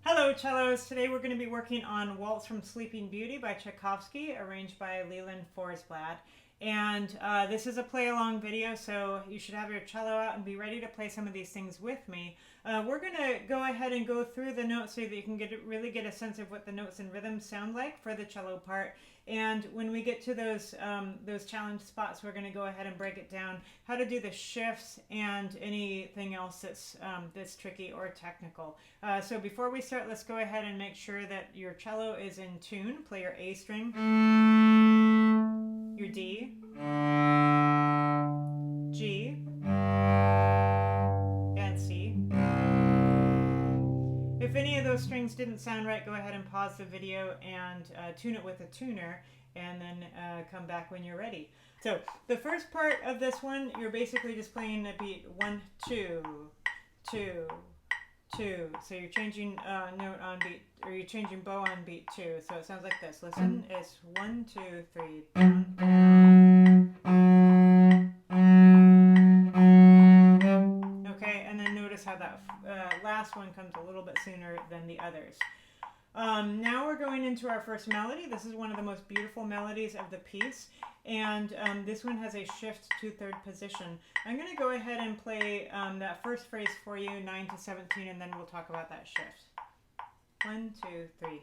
Hello cellos! Today we're going to be working on Waltz from Sleeping Beauty by Tchaikovsky, arranged by Leland Forsblad. And this is a play-along video, so you should have your cello out and be ready to play some of these things with me. We're going to go ahead and go through the notes so that you can really get a sense of what the notes and rhythms sound like for the cello part. And when we get to those challenge spots, we're going to go ahead and break it down, how to do the shifts and anything else that's tricky or technical. So before we start, let's go ahead and make sure that your cello is in tune. Play your A string, your D, G, and C. If any of those strings didn't sound right, go ahead and pause the video and tune it with a tuner, and then come back when you're ready. So the first part of this one, you're basically just playing a beat 1, 2, 2, 2. So you're changing note on beat, or you're changing bow on beat 2. So it sounds like this. Listen, it's 1, 2, 3. Okay, and then notice how that last one comes a little bit sooner than the others. Now we're going into our first melody. This is one of the most beautiful melodies of the piece, and this one has a shift to third position. I'm going to go ahead and play that first phrase for you, 9 to 17, and then we'll talk about that shift. 1, 2, 3.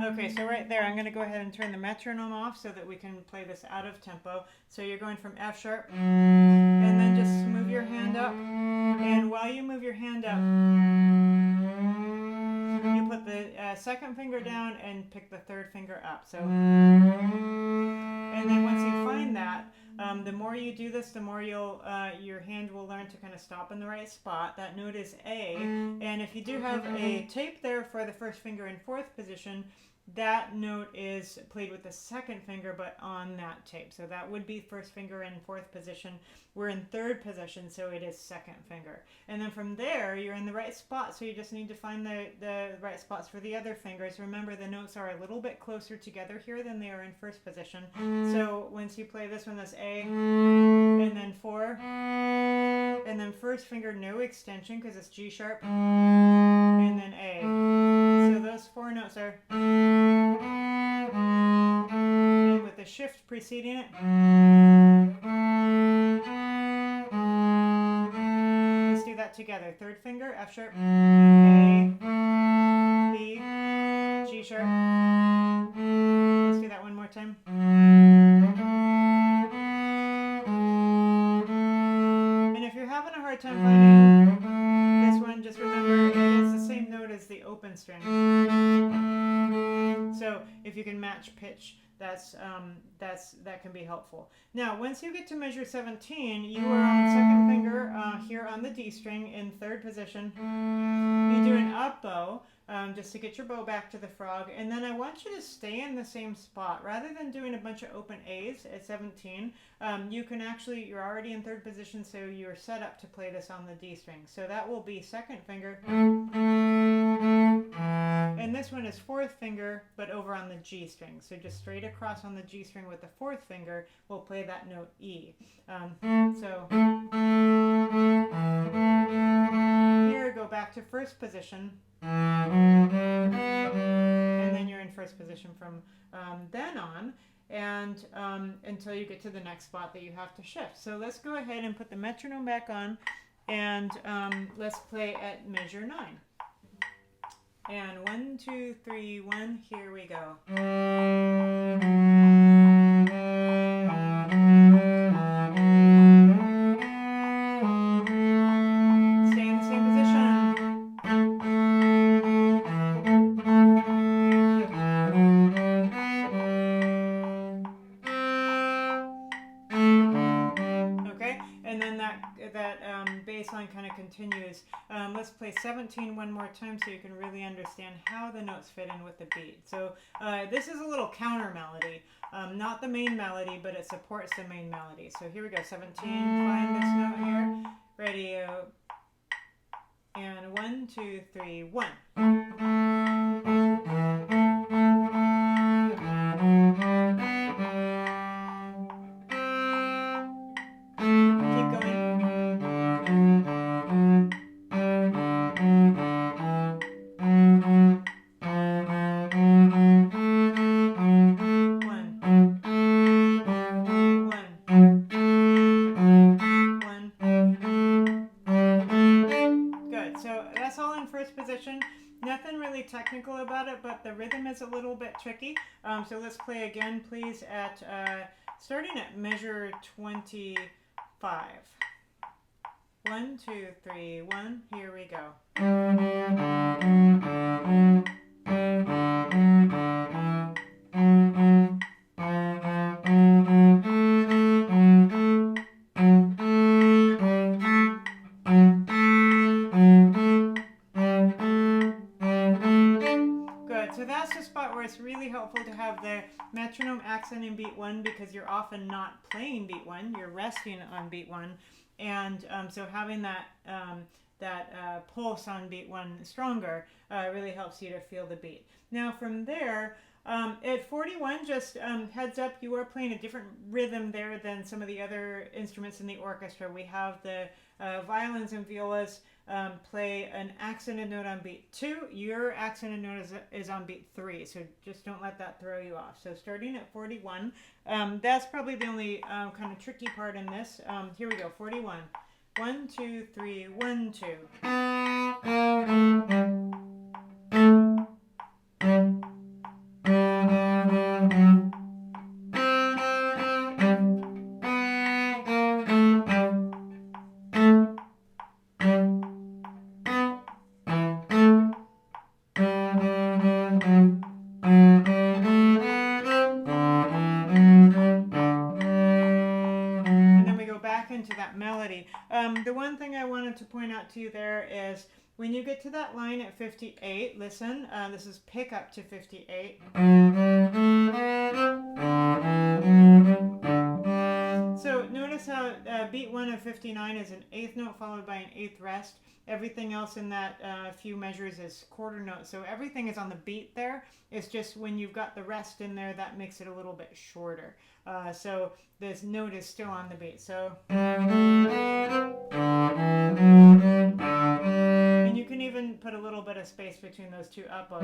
Okay, so right there, I'm going to go ahead and turn the metronome off so that we can play this out of tempo. So you're going from F sharp, and then just move your hand up. And while you move your hand up, you put the second finger down and pick the third finger up. So, and then once you find that, the more you do this, the more your hand will learn to kind of stop in the right spot. That note is A, and if you do have a tape there for the first finger in fourth position, that note is played with the second finger, but on that tape. So that would be first finger in fourth position. We're in third position, so it is second finger. And then from there, you're in the right spot, so you just need to find the right spots for the other fingers. Remember, the notes are a little bit closer together here than they are in first position. So once you play this one, that's A, and then 4, and then first finger, no extension because it's G sharp, and then A. So those 4 notes are, and with the shift preceding it, let's do that together. Third finger, F sharp, A, B, G sharp. Let's do that one more time. And if you're having a hard time finding this one, just remember it is the same note as the open string. So if you can match pitch, that can be helpful. Now, once you get to measure 17, you are on the second finger here on the D string in third position. You do an up bow just to get your bow back to the frog, and then I want you to stay in the same spot. Rather than doing a bunch of open A's at 17, you can actually, you're already in third position, so you're set up to play this on the D string. So that will be second finger. And this one is fourth finger, but over on the G string. So just straight across on the G string with the fourth finger, we'll play that note E. So here, go back to first position. And then you're in first position from then on, and until you get to the next spot that you have to shift. So let's go ahead and put the metronome back on, and let's play at measure 9. And 1, 2, 3, 1, here we go. Stay in the same position. Okay, and then that bass line kind of continues. Let's play 17 one more time so you can really understand how the notes fit in with the beat. So this is a little counter melody, not the main melody, but it supports the main melody. So here we go, 17, find this note here, ready, and 1, 2, 3, 1. technical about it, but the rhythm is a little bit tricky. So let's play again, please, at starting at measure 25. 1, 2, 3, 1. Here we go. It's really helpful to have the metronome accent in beat 1 because you're often not playing beat 1, you're resting on beat 1, and so having that pulse on beat 1 stronger really helps you to feel the beat. Now from there, at 41, just heads up, you are playing a different rhythm there than some of the other instruments in the orchestra. We have the violins and violas play an accented note on beat 2. Your accented note is on beat 3, so just don't let that throw you off. So starting at 41, that's probably the only kind of tricky part in this. Here we go, 41. 1, 2, 3, 1, 2. The one thing I wanted to point out to you there is when you get to that line at 58, listen, this is pick up to 58. So notice how beat 1 of 59 is an 8th note followed by an 8th rest. Everything else in that few measures is quarter notes. So everything is on the beat there. It's just when you've got the rest in there, that makes it a little bit shorter. So this note is still on the beat. So, and you can even put a little bit of space between those two uppos.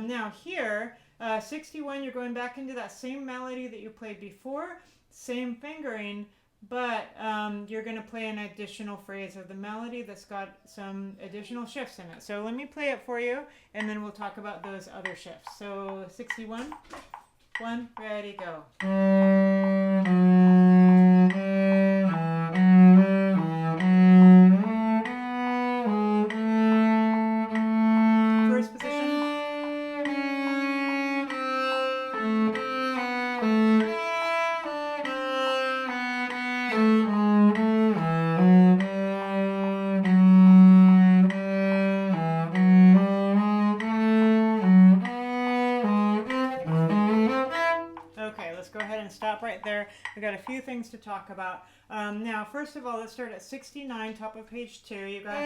Now here, 61, you're going back into that same melody that you played before, same fingering, but you're going to play an additional phrase of the melody that's got some additional shifts in it. So let me play it for you, and then we'll talk about those other shifts. So 61, 1, ready, go. First position. Stop right there. We've got a few things to talk about. Now, first of all, let's start at 69, top of page 2. You got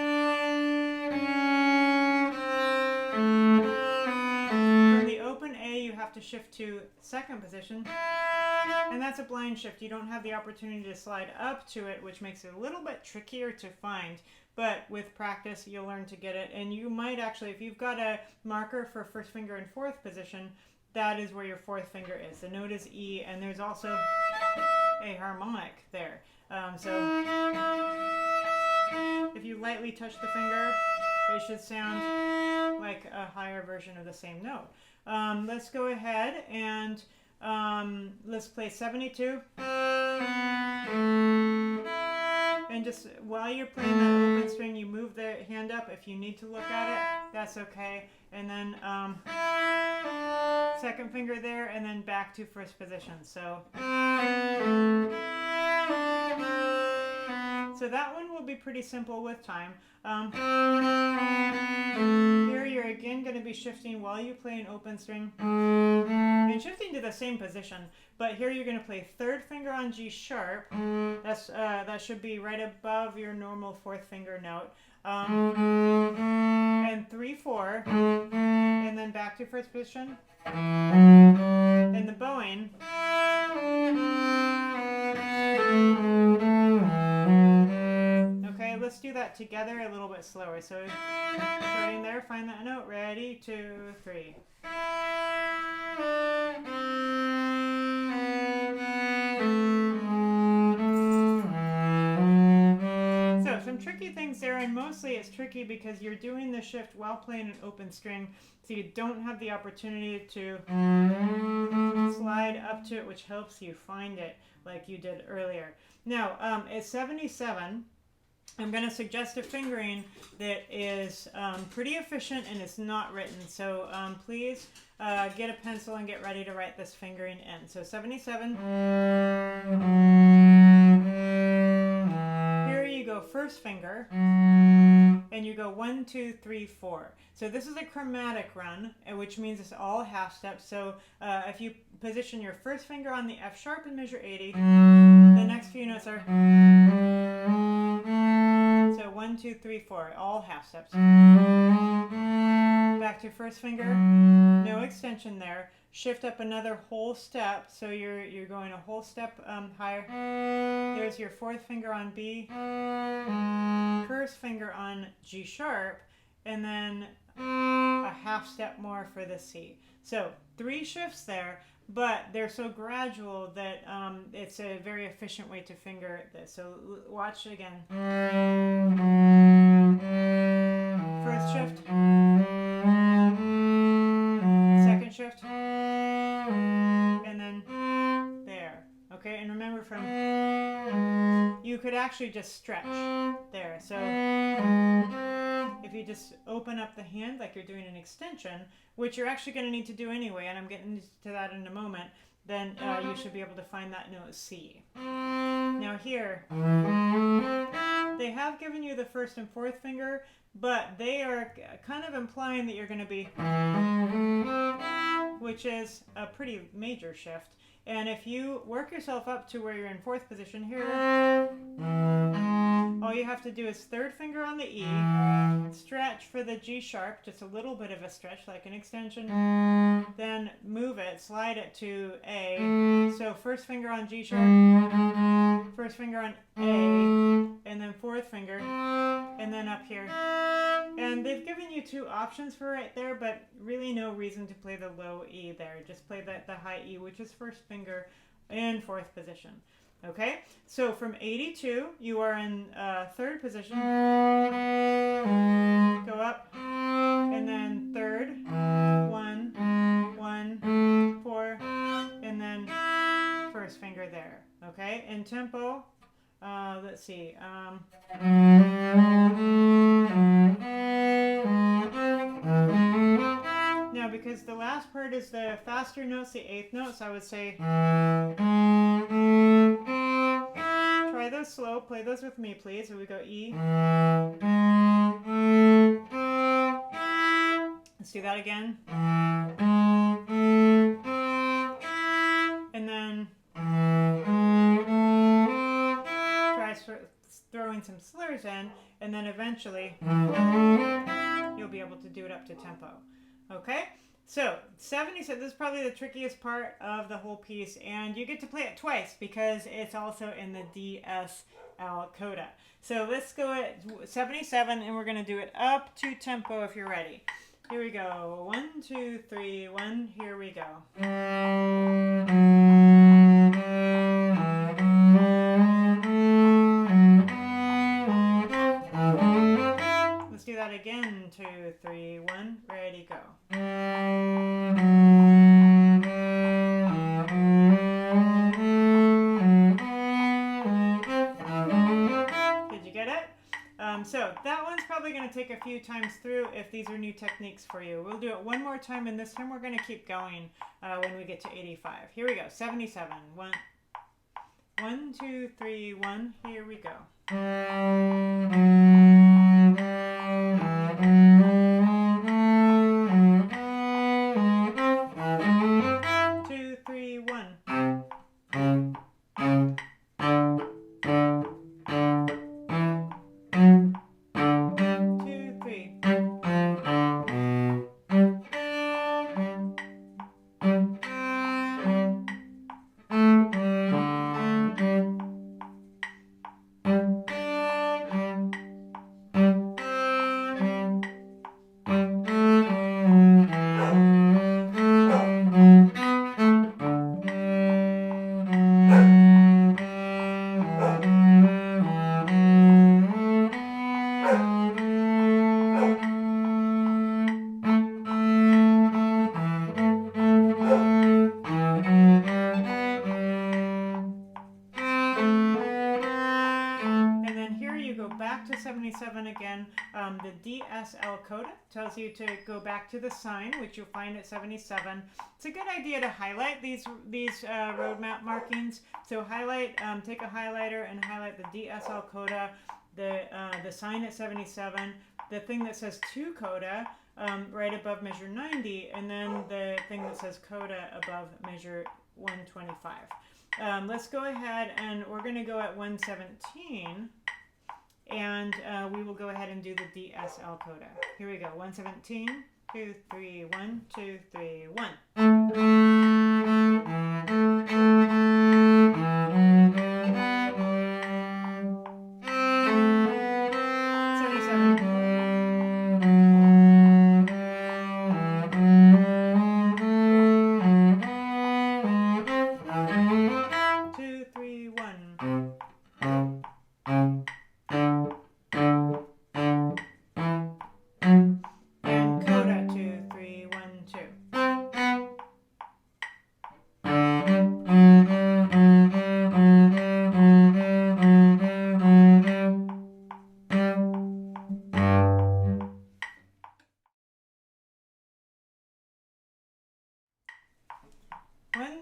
from the open A, you have to shift to second position, and that's a blind shift. You don't have the opportunity to slide up to it, which makes it a little bit trickier to find. But with practice, you'll learn to get it, and you might actually, if you've got a marker for first finger in fourth position, that is where your fourth finger is. The note is E, and there's also a harmonic there. So if you lightly touch the finger, it should sound like a higher version of the same note. Let's go ahead and let's play 72. And just while you're playing that open string, you move the hand up. If you need to look at it, that's okay. And then second finger there, and then back to first position. So that one will be pretty simple with time. Here you're again going to be shifting while you play an open string and shifting to the same position, but here you're going to play third finger on G sharp. That should be right above your normal fourth finger note, and 3, 4, and then back to first position, and the bowing. Okay, let's do that together a little bit slower. So starting there, find that note. Ready, 2, 3. So some tricky things there, and mostly it's tricky because you're doing the shift while playing an open string, so you don't have the opportunity to slide up to it, which helps you find it like you did earlier. Now, at 77, I'm going to suggest a fingering that is pretty efficient and is not written. So please get a pencil and get ready to write this fingering in. So 77. Here you go, first finger, and you go 1, 2, 3, 4. So this is a chromatic run, which means it's all half steps. So if you position your first finger on the F sharp and measure 80, the next few notes are 1, 2, 3, 4, all half steps. Back to your first finger, no extension there. Shift up another whole step, so you're going a whole step higher. There's your fourth finger on B, first finger on G sharp, and then a half step more for the C. So 3 shifts there, but they're so gradual that it's a very efficient way to finger this. So watch again. First shift, second shift, and then there. Okay, and remember you could actually just stretch there. So if you just open up the hand like you're doing an extension, which you're actually going to need to do anyway, and I'm getting to that in a moment, then you should be able to find that note C. Now here, they have given you the first and fourth finger, but they are kind of implying that you're going to be, which is a pretty major shift. And if you work yourself up to where you're in fourth position here, all you have to do is third finger on the E, stretch for the G sharp, just a little bit of a stretch like an extension, then move it, slide it to A. So first finger on G sharp, first finger on A, and then fourth finger, and then up here. And they've given you 2 options for right there, but really no reason to play the low E there. Just play the high E, which is first finger in fourth position. Okay, so from 82, you are in third position. Go up, and then third, 1, 1, 4, and then first finger there. Okay, in tempo, let's see. Now, because the last part is the faster notes, the 8th notes, I would say try those slow. Play those with me, please. Here we go, E. Let's do that again. And then try throwing some slurs in, and then eventually you'll be able to do it up to tempo. Okay, so 70, so this is probably the trickiest part of the whole piece, and you get to play it twice because it's also in the DSL coda. So let's go at 77, and we're going to do it up to tempo if you're ready. Here we go. 1, 2, 3, 1. Here we go. Let's do that again. 2, 3, 1. Ready, go. Did you get it? So that one's probably going to take a few times through if these are new techniques for you. We'll do it one more time, and this time we're going to keep going when we get to 85. Here we go. 77. 1, 2, 3, 1. Here we go. 2, 3, 1. 2, 3. the DSL coda. Tells you to go back to the sign, which you'll find at 77. It's a good idea to highlight these roadmap markings. So highlight, take a highlighter and highlight the DSL coda, the sign at 77, the thing that says to coda right above measure 90, and then the thing that says coda above measure 125. Let's go ahead and we're going to go at 117, and we will go ahead and do the DSL coda. Here we go. 117, 2, 3, 1, 2, 3, 1,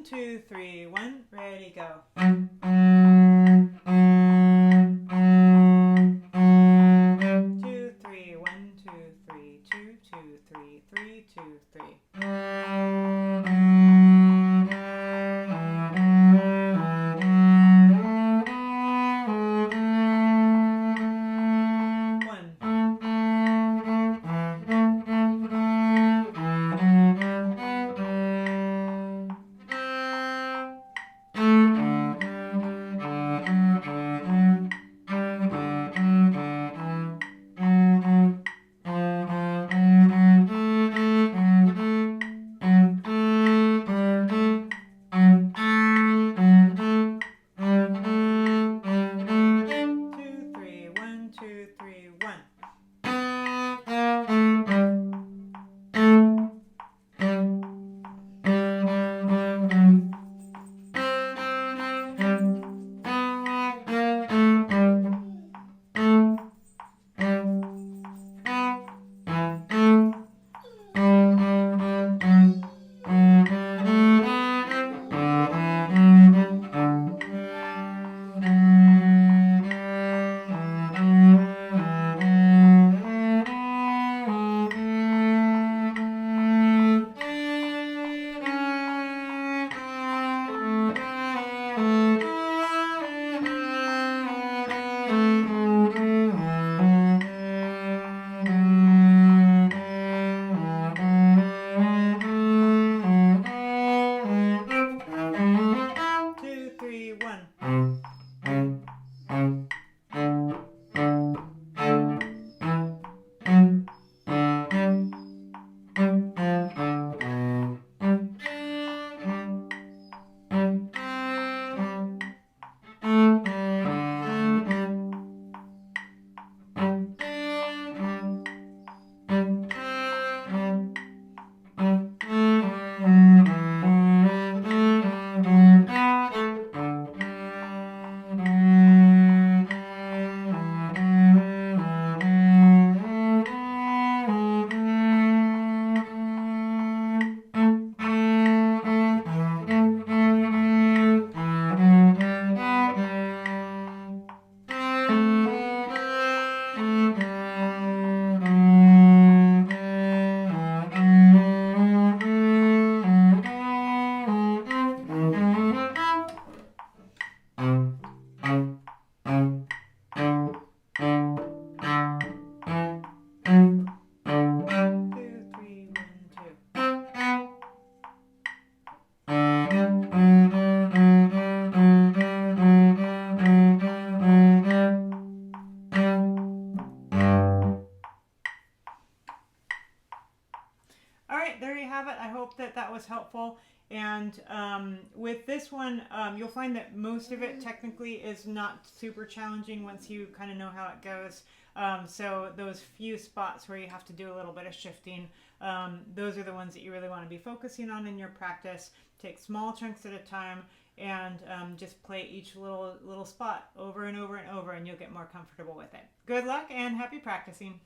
2, 3, 1, ready, go. 2, 3, 1, 2, 3, 2, 2, 3, 3, 2, 3. 'That that was helpful. And with this one, you'll find that most of it technically is not super challenging once you kind of know how it goes. So those few spots where you have to do a little bit of shifting, those are the ones that you really want to be focusing on in your practice. Take small chunks at a time and just play each little spot over and over and over, and you'll get more comfortable with it. Good luck and happy practicing.